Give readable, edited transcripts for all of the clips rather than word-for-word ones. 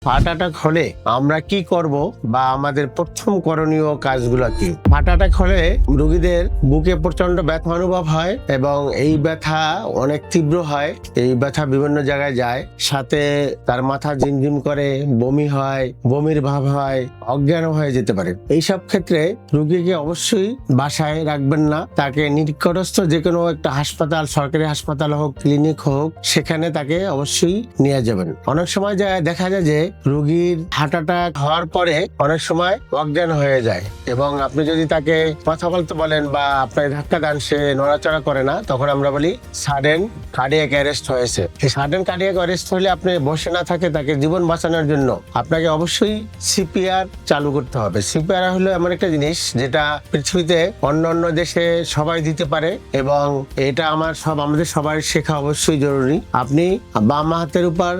Heart attack হলে আমরা কি করব বা আমাদের প্রথম করণীয় কাজগুলো কি? হার্ট অ্যাটাক হলে রোগীদের বুকে প্রচন্ড ব্যথা অনুভব হয় এবং এই ব্যথা অনেক তীব্র হয়। এই ব্যথা বিভিন্ন জায়গায় যায়, সাথে তার মাথা ঝিমঝিম করে, বমি হয়, বমির ভাব হয়, অজ্ঞান হয়ে যেতে পারে। এইসব ক্ষেত্রে রোগীকে অবশ্যই বাসায় রাখবেন না, তাকে নিকটস্থ যে কোনো একটা হাসপাতাল, সরকারি হাসপাতাল হোক, ক্লিনিক হোক, সেখানে তাকে অবশ্যই নিয়ে যাবেন। অনেক সময় দেখা যায় যে রোগীর হার্ট অ্যাটাক হওয়ার পরে অনেক সময় অজ্ঞান হয়ে যায় এবং আপনি যদি তাকে কথা বলতে বলেন বা আপনার ধাক্কা দেন, সে নড়াচড়া করে না, তখন আমরা বলি সাডেন কার্ডিয়াক অ্যারেস্ট হয়েছে। এই সাডেন কার্ডিয়াক অ্যারেস্ট হলে আপনি বসে না থাকে তাকে জীবন বাঁচানোর জন্য আপনাকে অবশ্যই সিপিআর চালু করতে হবে। সিপিআর হলো এমন একটা জিনিস যেটা পৃথিবীতে অন্য দেশে সবাই দিতে পারে এবং এটা আমাদের সবার শেখা অবশ্যই জরুরি। আপনি বাম হাতের উপর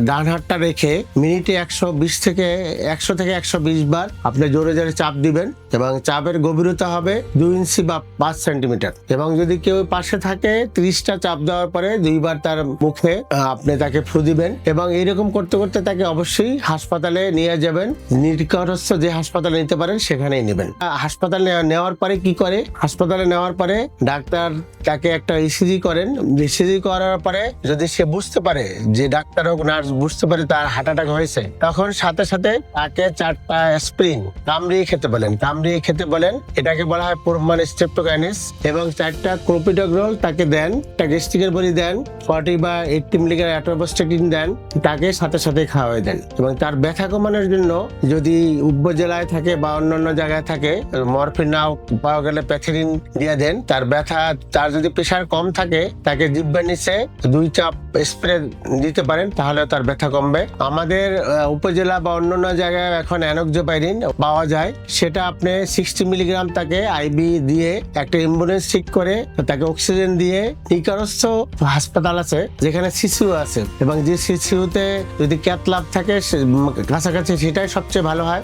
ডান হাতটা রেখে মিনিটে 100 থেকে 120 বার আপনি জোরে জোরে চাপ দিবেন এবং চাপের গভীরতা হবে 2 ইঞ্চি বা 5 সেন্টিমিটার। এবং যদি কেউ পাশে থাকে 30টা চাপ দেওয়ার পরে 2 বার তার মুখে আপনি তাকে ফু দিবেন এবং এইরকম করতে করতে তাকে অবশ্যই হাসপাতালে নিয়ে যাবেন। নিকটস্থ যে হাসপাতালে নিতে পারেন সেখানেই নেবেন। হাসপাতালে নেওয়ার পরে কি করে? হাসপাতালে নেওয়ার পরে ডাক্তার তাকে একটা ইসিজি করেন। ইসিজি করার পরে যদি সে বুঝতে পারে, যে ডাক্তার হোক নার্স বুঝতে পারে তার হার্ট অ্যাটাক হয়েছে, তখন সাথে সাথে তাকে 4টা অ্যাসপিরিন কামড়িয়ে খেতে বলেন। এটাকে বলা হয় মানে স্ট্রেপ্টোকাইনাস। এবং 4টা ক্লোপিডোগ্রাল তাকে দেন, একটা গ্যাস্ট্রিকের বড়ি দেন, 40 বা 80 মিলিগ্রাম অ্যাটোবাস্টেটিন দেন, তাকে সাথে সাথে খাওয়াই দেন। এবং তার ব্যথা কমানোর জন্য যদি উপজেলায় থাকে বা অন্যান্য জায়গায় থাকে, মরফিন নাও পাওয়া গেলে প্যাথেরিন দিয়ে দেন। তার যদি প্রেশার কম থাকে তাকে জিহ্বার নিচে 2 চাপ স্প্রে দিতে পারেন, তাহলে তার ব্যথা কমবে। আমাদের উপজেলা বা অন্যান্য জায়গায় এখন অ্যানোক্সিপাইরিন পাওয়া যায়, সেটা আপনি 60 মিলিগ্রাম তাকে আইবি দিয়ে একটা অ্যাম্বুলেন্স ঠিক করে তাকে অক্সিজেন দিয়ে নিকটস্থ হাসপাতাল আছে যেখানে সিসিউ আছে, এবং যে সিসিউতে যদি ক্যাথ ল্যাব থাকে কাছাকাছি, সেটাই সবচেয়ে ভালো হয়।